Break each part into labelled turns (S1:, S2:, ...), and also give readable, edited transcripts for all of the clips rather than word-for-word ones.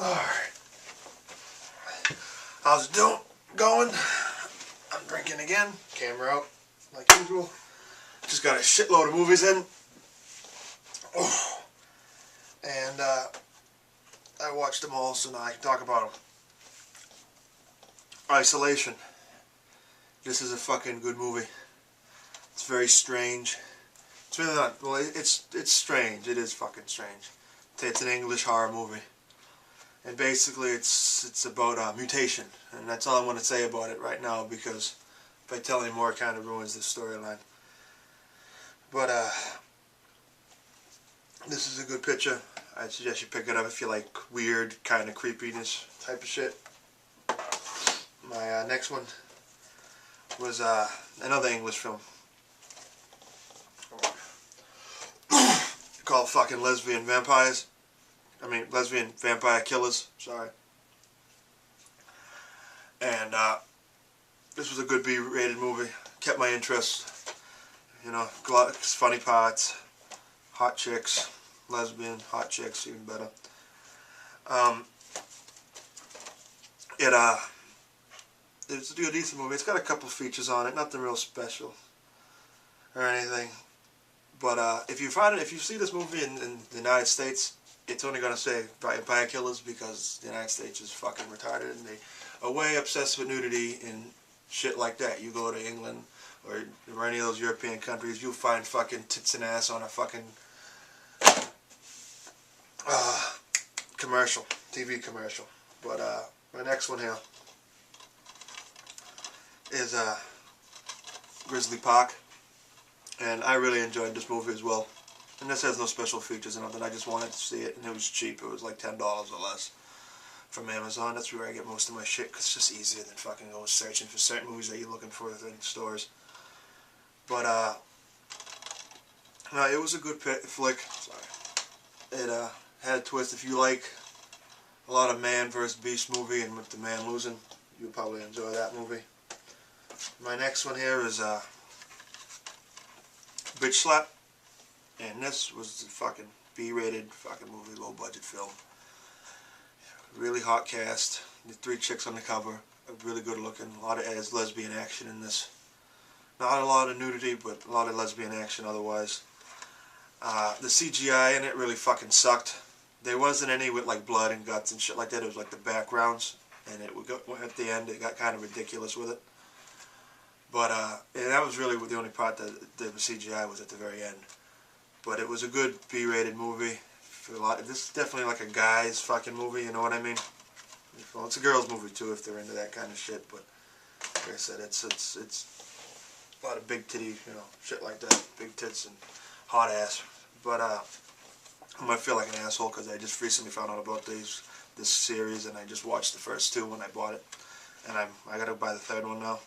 S1: Alright. How's it going? I'm drinking again. Camera out, like usual. Just got a shitload of movies in. Oh. And I watched them all, so now I can talk about them. Isolation. This is a fucking good movie. It's very strange. It's really not, well, it's strange. It is fucking strange. It's an English horror movie. And basically it's about mutation. And that's all I want to say about it right now, because if I tell any more it kind of ruins the storyline. But this is a good picture. I'd suggest you pick it up if you like weird kind of creepiness type of shit. My next one was another English film called fucking Lesbian Vampire Killers, sorry. And this was a good B-rated movie. Kept my interest. You know, funny parts, hot chicks, lesbian, hot chicks, even better. It's a decent movie. It's got a couple features on it, nothing real special or anything. But if you see this movie in the United States, it's only going to say Vampire Killers, because the United States is fucking retarded and they are way obsessed with nudity and shit like that. You go to England or any of those European countries, you'll find fucking tits and ass on a fucking commercial, TV commercial. But my next one here is Grizzly Park, and I really enjoyed this movie as well. And this has no special features or nothing. I just wanted to see it, and it was cheap. It was like $10 or less from Amazon. That's where I get most of my shit, because it's just easier than fucking going searching for certain movies that you're looking for in stores. But no, it was a good flick. Sorry. It had a twist. If you like a lot of man versus beast movie, and with the man losing, you'll probably enjoy that movie. My next one here is Bitch Slap, and this was a fucking B-rated fucking movie, low budget film. Really hot cast. The 3 chicks on the cover, really good looking. A lot of lesbian action in this. Not a lot of nudity, but a lot of lesbian action otherwise. The CGI in it really fucking sucked. There wasn't any with like blood and guts and shit like that. It was like the backgrounds, and at the end it got kind of ridiculous with it. But and that was really the only part that the CGI was at the very end. But it was a good B-rated movie. This is definitely like a guy's fucking movie, you know what I mean? Well, it's a girl's movie too if they're into that kind of shit. But like I said, it's a lot of big titty, you know, shit like that, big tits and hot ass. But I might feel like an asshole because I just recently found out about this series, and I just watched the first 2 when I bought it, and I gotta buy the 3rd one now.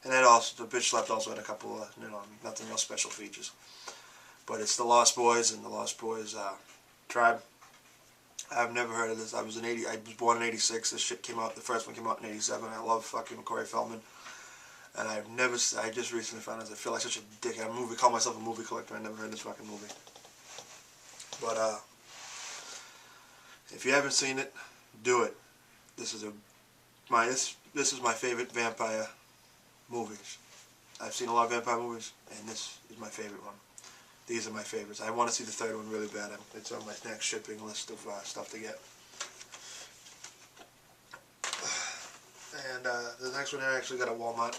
S1: And then also, the Bitch Slap also had a couple of, you know, nothing real special features. But it's The Lost Boys and The Lost Boys Tribe. I've never heard of this. I was born in '86. This shit came out. The first one came out in '87. I love fucking Corey Feldman. And I just recently found out. I feel like such a dick. I call myself a movie collector. I never heard this fucking movie. But if you haven't seen it, do it. This is my favorite vampire movies. I've seen a lot of vampire movies, and this is my favorite one. These are my favorites. I want to see the 3rd one really bad. It's on my next shipping list of stuff to get. And the next one I actually got at Walmart.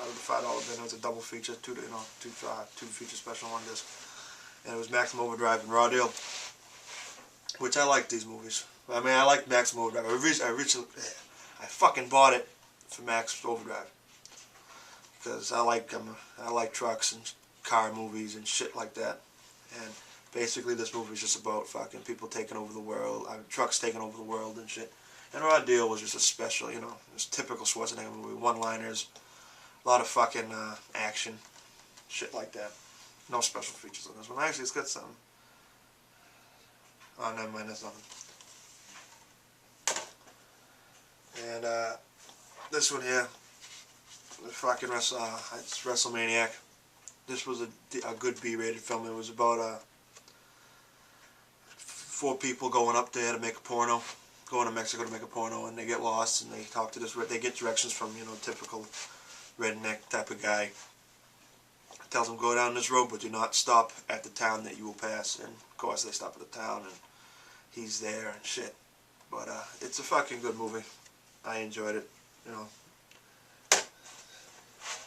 S1: Out of the $5 bin, it was a double feature, two feature special on disc, and it was Maximum Overdrive and Raw Deal, which I like these movies. I mean, I like Maximum Overdrive. I fucking bought it for Max Overdrive because I like trucks and car movies and shit like that. And basically, this movie is just about fucking people taking over the world, trucks taking over the world and shit. And Raw Deal was just a special, you know, it was typical Schwarzenegger movie, one-liners. A lot of fucking action, shit like that. No special features on this one. Actually, it's got something. Oh, never mind, there's nothing. And this one here, the fucking it's WrestleManiac. This was a good B-rated film. It was about 4 people going up there to make a porno, going to Mexico to make a porno, and they get lost, and they talk to this, they get directions from, you know, typical redneck type of guy. Tells them, go down this road, but do not stop at the town that you will pass. And of course they stop at the town, and he's there and shit. But it's a fucking good movie. I enjoyed it, you know.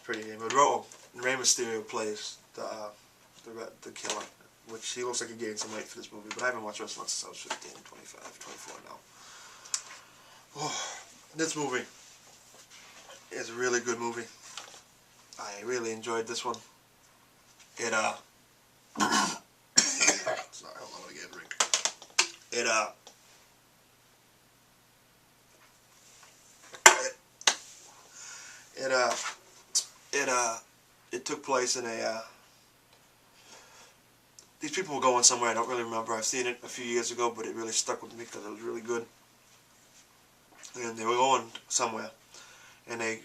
S1: Pretty game. But Rey Mysterio plays the killer, which he looks like he gained some weight for this movie, but I haven't watched wrestling since I was 15, 25, 24 now. Oh, this movie is a really good movie. I really enjoyed this one. It, sorry, hold on, let me get a drink. It took place in a, these people were going somewhere, I don't really remember. I've seen it a few years ago, but it really stuck with me because it was really good. And they were going somewhere, and they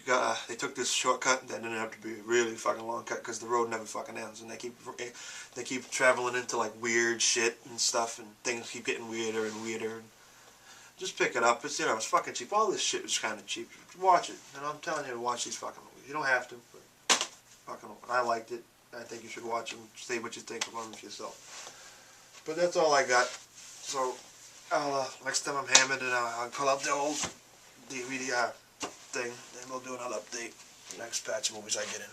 S1: took this shortcut that ended up to be a really fucking long cut because the road never fucking ends, and they keep traveling into like weird shit and stuff, and things keep getting weirder and weirder. And just pick it up. It's, you know, it's fucking cheap. All this shit was kind of cheap. Watch it, and I'm telling you to watch these fucking movies. You don't have to, but fucking, I liked it. I think you should watch them. Say what you think of them for yourself. But that's all I got. So I'll next time I'm hammered, and I'll pull out the old DVD thing, then we'll do another update. Next patch of movies I get in.